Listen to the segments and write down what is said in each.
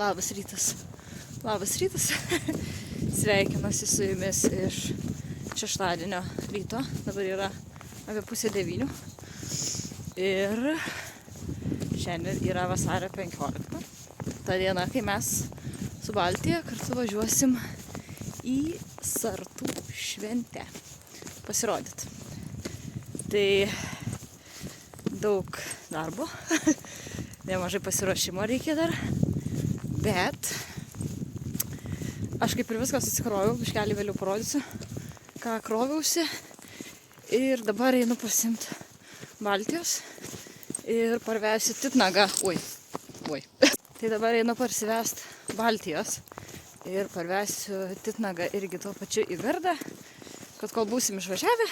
Labas rytas. Labas rytas. Sveikinuosi su jumis iš šeštadienio ryto. Dabar yra apie 8:30. Ir šiandien yra vasario 15. Ta diena, kai mes su Baltija kartu važiuosim į Sartų šventę pasirodyti. Tai daug darbo, nemažai pasiruošimo reikia dar, bet aš kaip ir viską susikroviau, biškelį vėliau parodysiu, ką kroviausi. Ir dabar einu pasimti Baltijos ir parvesiu titnagą. Oi. Tai dabar einu parsivest Baltijos ir parvesiu titnagą irgi tuo pačiu į Gardą, kad kol būsim išvažiavę,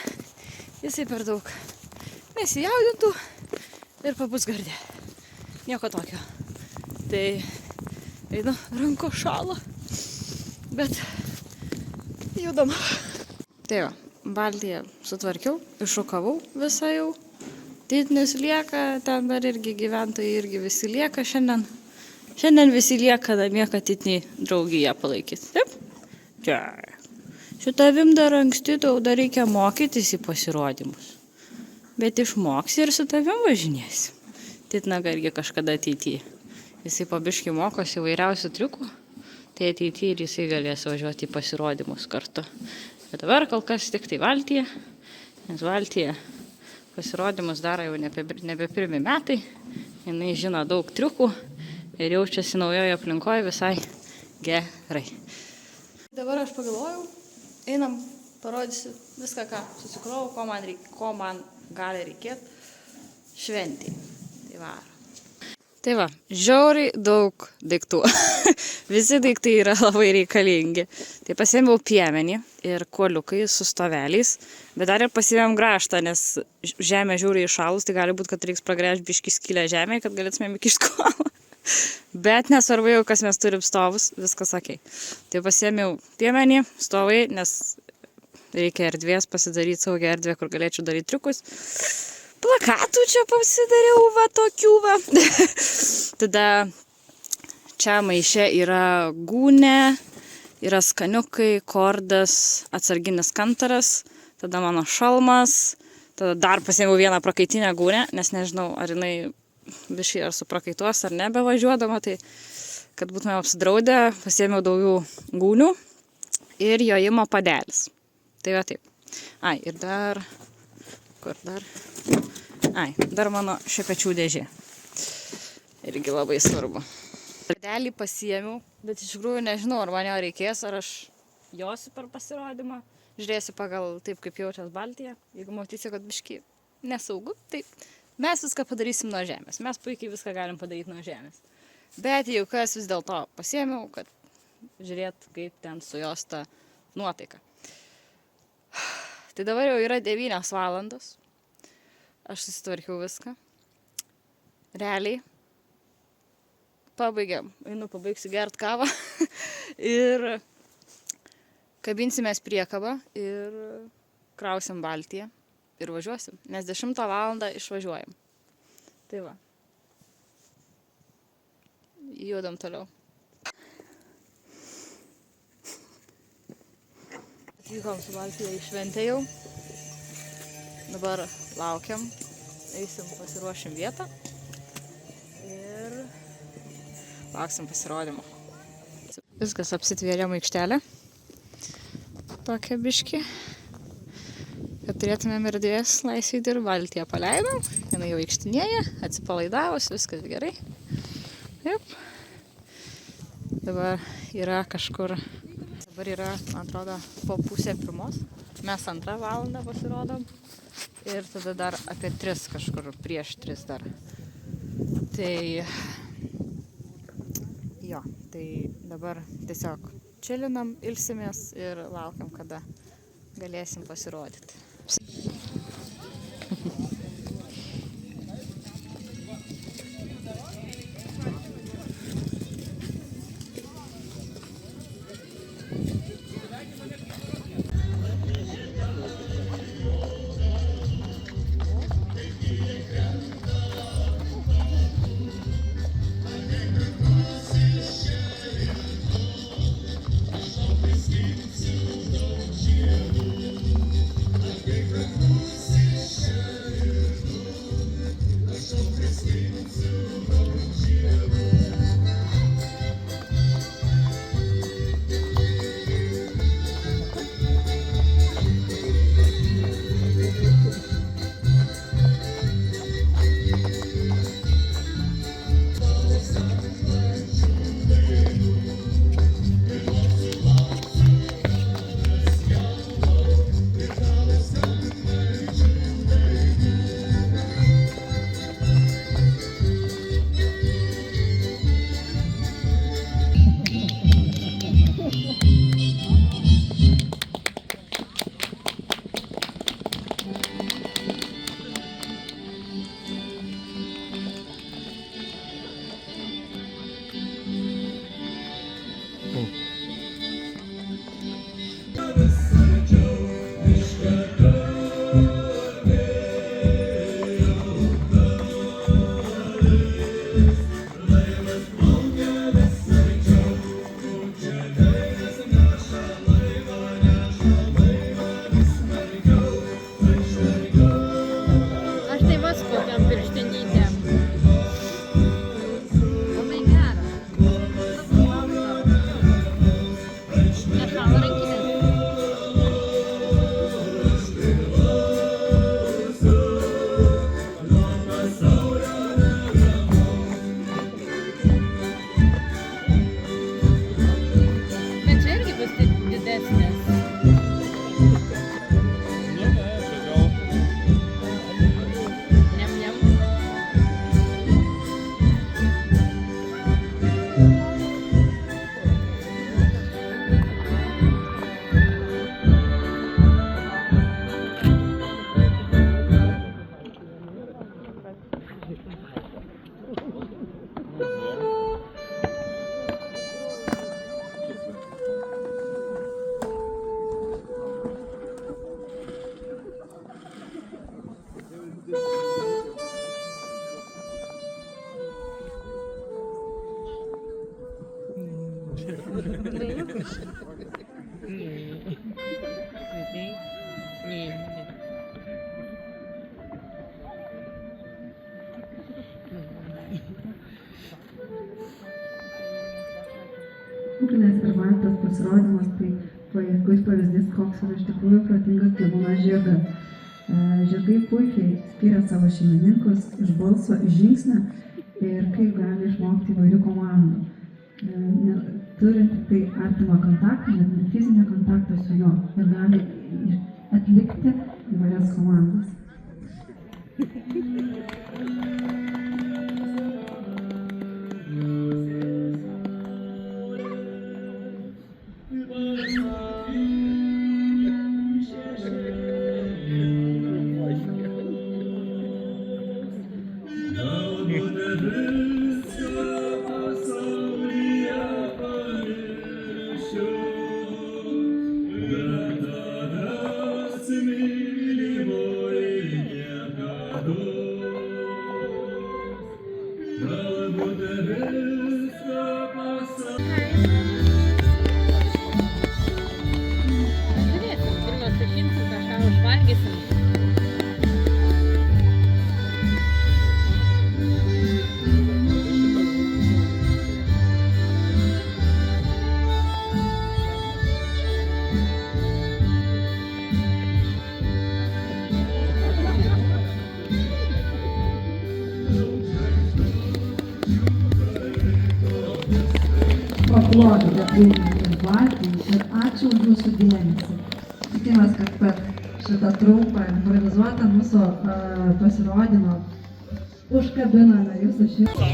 jisai per daug nesijaudintų ir pabus Gardė. Nieko tokio. Tai einu, ranko šalo, bet judam. Tai va, Baltiją sutvarkiau, iššukavau visą jau. Titnius lieka, ten dar irgi gyventojai irgi visi lieka šiandien. Šiandien visi lieka namie, kad titnį draugiją palaikyti. Taip? Čia. Su tavim dar anksti, tau dar reikia mokytis į pasirodymus. Bet išmoksi ir su tavim važinėsi. Titnaga irgi kažkada ateityje. Jisai pabiškai mokosi įvairiausių triukų, tai ateityje ir jisai galės važiuoti į pasirodymus kartu. Bet dabar kol kas tik tai Baltija, nes Baltija pasirodymus daro jau nebe pirmi metai. Jinai žino daug triukų ir jaučiasi naujoje aplinkoje visai gerai. Dabar aš pagalvojau, einam, parodysiu viską, ką susikrovau, ko man gali reikėti šventėj. Tai va, žiauriai daug daiktų. Visi daiktai yra labai reikalingi. Tai pasiėmiau piemenį ir kuoliukai su stoveliais, bet dar ir pasiėmėm grąžtą, nes žemė žiauriai įšalus, tai gali būti, kad reiks pragręžti biškį skylę žemėje, kad galėtumėm įkišti kuolą. Bet nesvarbu jau, kas mes turim stovus, viskas okei. Tai pasiėmiau piemenį, stovai, nes reikia erdvės pasidaryti saugią erdvę, kur galėčiau daryti triukus. Plakatų čia pasidariau, va, tokių, va. Tada čia maiše yra gūnė, yra skaniukai, kordas, atsarginis kantaras, tada mano šalmas, tada dar pasiėmiau vieną prakaitinę gūnę, nes nežinau, ar jinai biškai ar suprakaituos, ar nebevažiuodama, tai kad būtume apsidraudę, pasiėmiau daugiau gūnių ir jojimo padelis. Tai va taip. Ai, ir dar... Kur dar? Ai, dar mano šepečių dėžė. Irgi labai svarbu. Padelį pasiėmiau, bet iš tikrųjų nežinau, ar man jo reikės, ar aš josiu per pasirodymą. Žiūrėsiu pagal taip, kaip jaučias Baltija. Jeigu matysiu, kad biškį nesaugu, tai mes viską padarysim nuo žemės. Mes puikiai viską galim padaryti nuo žemės. Bet jau kas vis dėlto pasiėmiau, kad žiūrėt, kaip ten su jos ta nuotaika. Tai dabar jau yra 9 valandos. Aš susitvarkiau viską. Realiai. Pabaigiam. Pabaigsiu gert kavą. Ir kabinsimės priekabą ir krausim Baltiją. Ir važiuosim. Nes 10 valandą išvažiuojam. Tai va. Judam toliau. Atvykom su Baltija į šventę jau. Dabar laukiam, eisim, pasiruošim vietą ir lauksim pasirodymo. Viskas, apsitvėrėm aikštelę. Tokia biškį. Kad turėtumėm erdvės laisvai ir Baltiją paleidom. Jinai jau aikštinėja, atsipalaidavus, viskas gerai. Taip. Dabar yra kažkur... Dabar yra, man atrodo, po 2:30. Mes 2 valandą pasirodom. Ir tada dar apie 3 kažkur, prieš 3 dar. Tai... Jo, tai dabar tiesiog čilinam, ilsimės ir laukiam, kada galėsim pasirodyti. Upinės ir valties pasirodymas tai puikus pavyzdys, koks yra iš tikrųjų protingas gyvūnas žirgas. Žirgai puikiai skiria savo šeimininkus iš balso, iš žingsnio ir kaip gali išmokti įvairių komandų. Turint tik tai artimą kontaktą, net ne fizinį kontaktą su juo ir gali atlikti įvairias komandas. Paplokite Vilniui ir Baltijai ir ačiū už jūsų dėmesį. Tikimės, kad per šitą trumpą improvizuotą mūsų pasirodymą užkabiname jūsų širdį.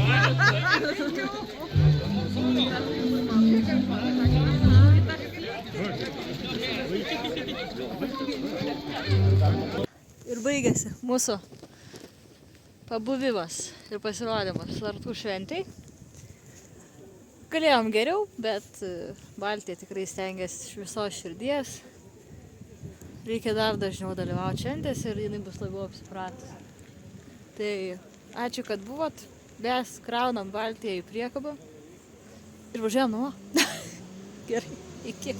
Ir baigėsi mūsų pabuvimas ir pasirodymas Sartų šventėj. Galėjom geriau, bet Baltija tikrai stengiasi iš visos širdies. Reikia dar dažniau dalyvauti šventėse ir jinai bus labiau apsipratus. Tai ačiū, kad buvot. Mes kraunam Baltiją į priekabą ir važiuojam namo. Gerai, iki.